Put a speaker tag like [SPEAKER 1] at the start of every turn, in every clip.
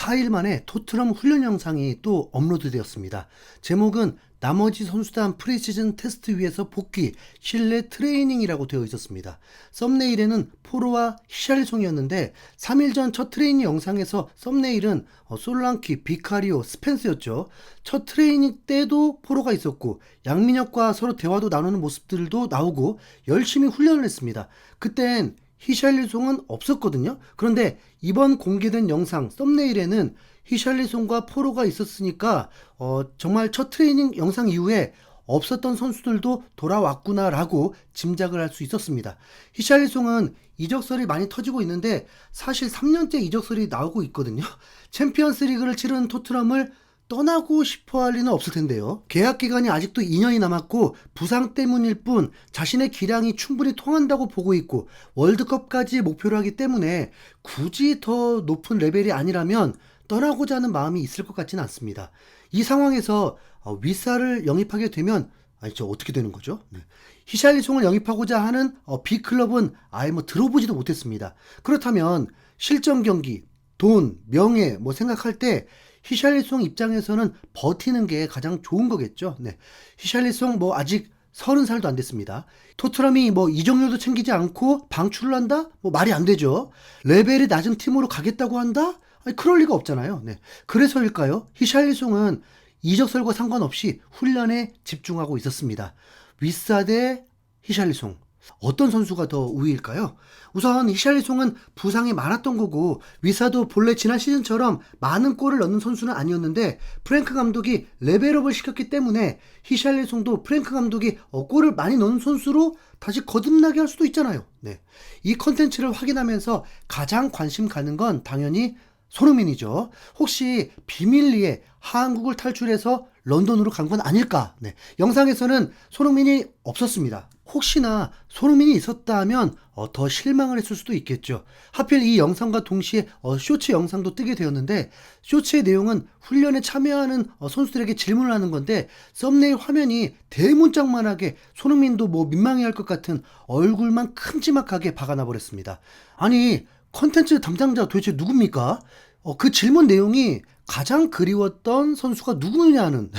[SPEAKER 1] 4일 만에 토트넘 훈련 영상이 또 업로드되었습니다. 제목은 나머지 선수단 프리시즌 테스트 위에서 복귀, 실내 트레이닝이라고 되어 있었습니다. 썸네일에는 포로와 히샬리송이었는데 3일 전 첫 트레이닝 영상에서 썸네일은 솔랑키, 비카리오, 스펜스였죠. 첫 트레이닝 때도 포로가 있었고 양민혁과 서로 대화도 나누는 모습들도 나오고 열심히 훈련을 했습니다. 그땐 히샬리송은 없었거든요. 그런데 이번 공개된 영상 썸네일에는 히샬리송과 포로가 있었으니까 정말 첫 트레이닝 영상 이후에 없었던 선수들도 돌아왔구나라고 짐작을 할 수 있었습니다. 히샬리송은 이적설이 많이 터지고 있는데 사실 3년째 이적설이 나오고 있거든요. 챔피언스 리그를 치른 토트넘을 떠나고 싶어 할 리는 없을 텐데요. 계약 기간이 아직도 2년이 남았고 부상 때문일 뿐 자신의 기량이 충분히 통한다고 보고 있고 월드컵까지 목표로 하기 때문에 굳이 더 높은 레벨이 아니라면 떠나고자 하는 마음이 있을 것 같지는 않습니다. 이 상황에서 위사를 영입하게 되면 어떻게 되는 거죠? 네. 히샬리송을 영입하고자 하는 B클럽은 아예 들어보지도 못했습니다. 그렇다면 실전 경기, 돈, 명예 생각할 때 히샬리송 입장에서는 버티는 게 가장 좋은 거겠죠. 네. 히샬리송 아직 30살도 안 됐습니다. 토트넘이 이적료도 챙기지 않고 방출을 한다? 말이 안 되죠. 레벨이 낮은 팀으로 가겠다고 한다? 그럴 리가 없잖아요. 네. 그래서일까요? 히샬리송은 이적설과 상관없이 훈련에 집중하고 있었습니다. 위사 대 히샬리송. 어떤 선수가 더 우위일까요? 우선 히샬리송은 부상이 많았던 거고 위사도 본래 지난 시즌처럼 많은 골을 넣는 선수는 아니었는데 프랭크 감독이 레벨업을 시켰기 때문에 히샬리송도 프랭크 감독이 골을 많이 넣는 선수로 다시 거듭나게 할 수도 있잖아요. 네. 이 컨텐츠를 확인하면서 가장 관심 가는 건 당연히 손흥민이죠. 혹시 비밀리에 한국을 탈출해서 런던으로 간 건 아닐까? 네. 영상에서는 손흥민이 없었습니다. 혹시나 손흥민이 있었다면 더 실망을 했을 수도 있겠죠. 하필 이 영상과 동시에 쇼츠 영상도 뜨게 되었는데 쇼츠의 내용은 훈련에 참여하는 선수들에게 질문을 하는 건데 썸네일 화면이 대문짝만하게 손흥민도 민망해할 것 같은 얼굴만 큼지막하게 박아놔 버렸습니다. 아니 컨텐츠 담당자 도대체 누굽니까? 그 질문 내용이 가장 그리웠던 선수가 누구냐는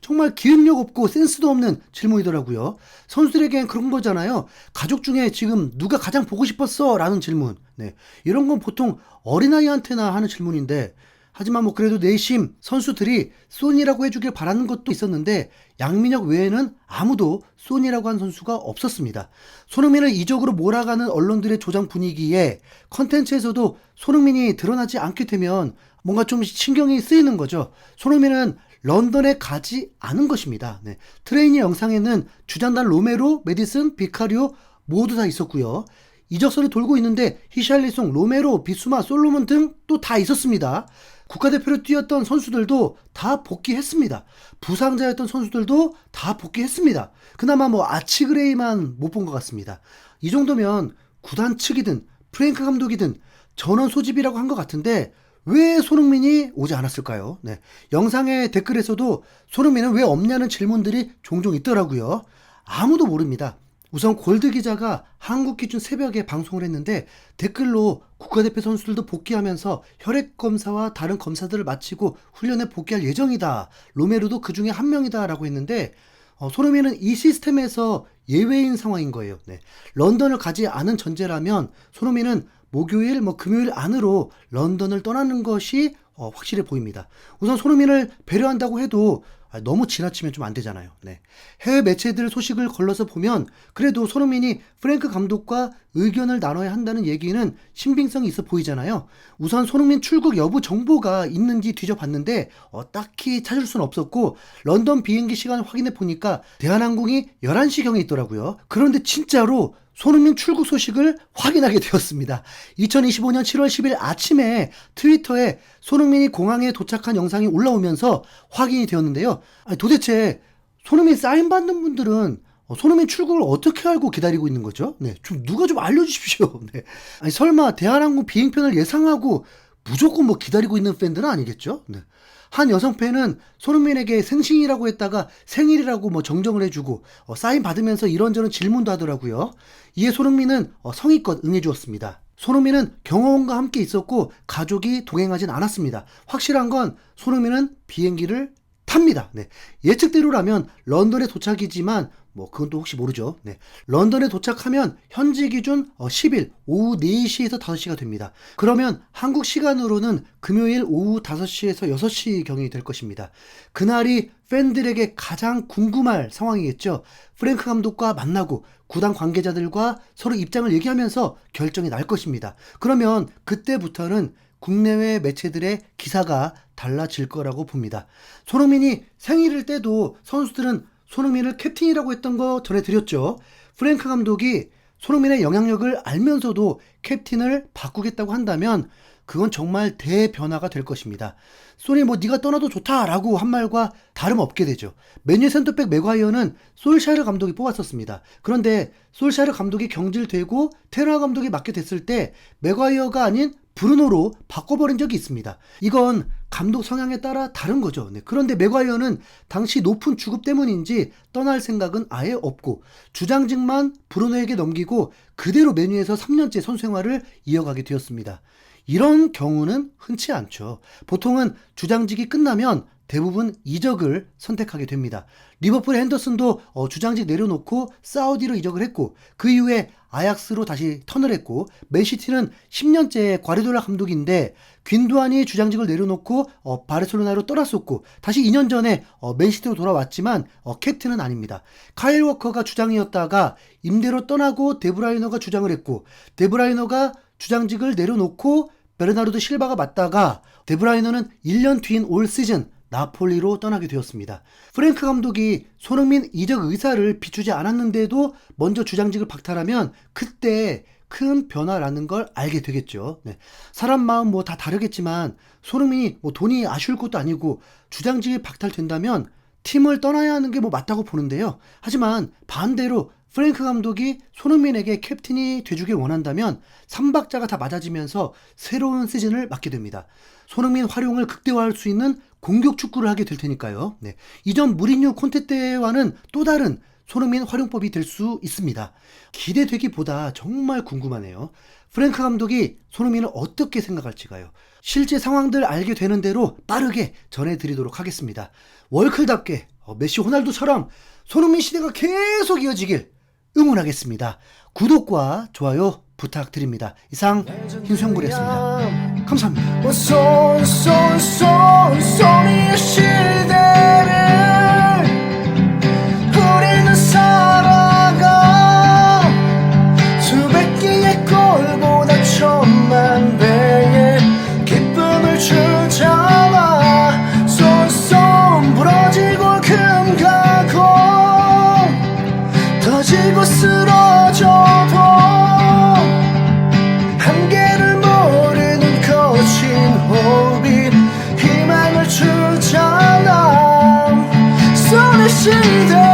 [SPEAKER 1] 정말 기억력 없고 센스도 없는 질문이더라고요. 선수들에겐 그런 거잖아요. 가족 중에 지금 누가 가장 보고 싶었어? 라는 질문. 네. 이런 건 보통 어린아이한테나 하는 질문인데 하지만 그래도 내심 선수들이 소니라고 해주길 바라는 것도 있었는데 양민혁 외에는 아무도 소니라고 한 선수가 없었습니다. 손흥민을 이적으로 몰아가는 언론들의 조장 분위기에 컨텐츠에서도 손흥민이 드러나지 않게 되면 뭔가 좀 신경이 쓰이는 거죠. 손흥민은 런던에 가지 않은 것입니다. 네. 트레이닝 영상에는 주장단 로메로, 메디슨, 비카리오 모두 다 있었고요. 이적설이 돌고 있는데 히샬리송, 로메로, 비수마, 솔로몬 등 또 다 있었습니다. 국가대표로 뛰었던 선수들도 다 복귀했습니다. 부상자였던 선수들도 다 복귀했습니다. 그나마 아치그레이만 못 본 것 같습니다. 이 정도면 구단 측이든 프랭크 감독이든 전원 소집이라고 한 것 같은데 왜 손흥민이 오지 않았을까요? 네. 영상의 댓글에서도 손흥민은 왜 없냐는 질문들이 종종 있더라고요. 아무도 모릅니다. 우선 골드 기자가 한국 기준 새벽에 방송을 했는데 댓글로 국가대표 선수들도 복귀하면서 혈액 검사와 다른 검사들을 마치고 훈련에 복귀할 예정이다. 로메로도 그 중에 한 명이다 라고 했는데 손흥민은 이 시스템에서 예외인 상황인 거예요. 네. 런던을 가지 않은 전제라면 손흥민은 목요일, 금요일 안으로 런던을 떠나는 것이 확실해 보입니다. 우선 손흥민을 배려한다고 해도 너무 지나치면 좀 안 되잖아요. 네. 해외 매체들 소식을 걸러서 보면 그래도 손흥민이 프랭크 감독과 의견을 나눠야 한다는 얘기는 신빙성이 있어 보이잖아요. 우선 손흥민 출국 여부 정보가 있는지 뒤져봤는데 딱히 찾을 수는 없었고 런던 비행기 시간을 확인해 보니까 대한항공이 11시경에 있더라고요. 그런데 진짜로 손흥민 출국 소식을 확인하게 되었습니다. 2025년 7월 10일 아침에 트위터에 손흥민이 공항에 도착한 영상이 올라오면서 확인이 되었는데요. 도대체 손흥민 사인 받는 분들은 손흥민 출국을 어떻게 알고 기다리고 있는 거죠? 네, 누가 좀 알려주십시오. 네. 설마 대한항공 비행편을 예상하고 무조건 기다리고 있는 팬들은 아니겠죠? 네. 한 여성 팬은 손흥민에게 생신이라고 했다가 생일이라고 정정을 해주고 사인 받으면서 이런저런 질문도 하더라고요. 이에 손흥민은 성의껏 응해주었습니다. 손흥민은 경호원과 함께 있었고 가족이 동행하진 않았습니다. 확실한 건 손흥민은 비행기를 탑니다. 네. 예측대로라면 런던에 도착이지만 그건 또 혹시 모르죠. 네. 런던에 도착하면 현지 기준 10일 오후 4시에서 5시가 됩니다. 그러면 한국 시간으로는 금요일 오후 5시에서 6시경이 될 것입니다. 그날이 팬들에게 가장 궁금할 상황이겠죠. 프랭크 감독과 만나고 구단 관계자들과 서로 입장을 얘기하면서 결정이 날 것입니다. 그러면 그때부터는 국내외 매체들의 기사가 달라질 거라고 봅니다. 손흥민이 생일일 때도 선수들은 손흥민을 캡틴이라고 했던 거 전해드렸죠. 프랭크 감독이 손흥민의 영향력을 알면서도 캡틴을 바꾸겠다고 한다면 그건 정말 대변화가 될 것입니다. 소니 네가 떠나도 좋다라고 한 말과 다름없게 되죠. 맨유 센터백 맥과이어는 솔샤르 감독이 뽑았었습니다. 그런데 솔샤르 감독이 경질되고 테라 감독이 맡게 됐을 때 맥과이어가 아닌 브루노로 바꿔버린 적이 있습니다. 이건 감독 성향에 따라 다른 거죠. 네. 그런데 맥과이어는 당시 높은 주급 때문인지 떠날 생각은 아예 없고 주장직만 브루노에게 넘기고 그대로 맨유에서 3년째 선수 생활을 이어가게 되었습니다. 이런 경우는 흔치 않죠. 보통은 주장직이 끝나면 대부분 이적을 선택하게 됩니다. 리버풀의 핸더슨도 주장직 내려놓고 사우디로 이적을 했고 그 이후에 아약스로 다시 턴을 했고 맨시티는 10년째 과르디올라 감독인데 귄두안이 주장직을 내려놓고 바르셀로나로 떠났었고 다시 2년 전에 맨시티로 돌아왔지만 캡틴은 아닙니다. 카일 워커가 주장이었다가 임대로 떠나고 데브라이너가 주장을 했고 데브라이너가 주장직을 내려놓고 베르나르도 실바가 맡다가 데브라이너는 1년 뒤인 올 시즌 나폴리로 떠나게 되었습니다. 프랭크 감독이 손흥민 이적 의사를 비추지 않았는데도 먼저 주장직을 박탈하면 그때 큰 변화라는 걸 알게 되겠죠. 네. 사람 마음 다 다르겠지만 손흥민이 돈이 아쉬울 것도 아니고 주장직이 박탈된다면 팀을 떠나야 하는 게 맞다고 보는데요. 하지만 반대로 프랭크 감독이 손흥민에게 캡틴이 돼주길 원한다면 3박자가 다 맞아지면서 새로운 시즌을 맞게 됩니다. 손흥민 활용을 극대화할 수 있는 공격 축구를 하게 될 테니까요. 네. 이전 무리뉴 콘테 때와는 또 다른 손흥민 활용법이 될 수 있습니다. 기대되기보다 정말 궁금하네요. 프랭크 감독이 손흥민을 어떻게 생각할지가요. 실제 상황들 알게 되는 대로 빠르게 전해드리도록 하겠습니다. 월클답게 메시 호날두처럼 손흥민 시대가 계속 이어지길 응원하겠습니다. 구독과 좋아요 부탁드립니다. 이상 김수영구였습니다. 감사합니다. 소니의 시대를 우리는 살아가 수백 개의 골보다 천만 배의 기쁨을 주잖아. 손 부러지고 금 가고 터지고 쓰러져도 한계를 모르는 거친 호흡이 희망을 주잖아. 손의 시대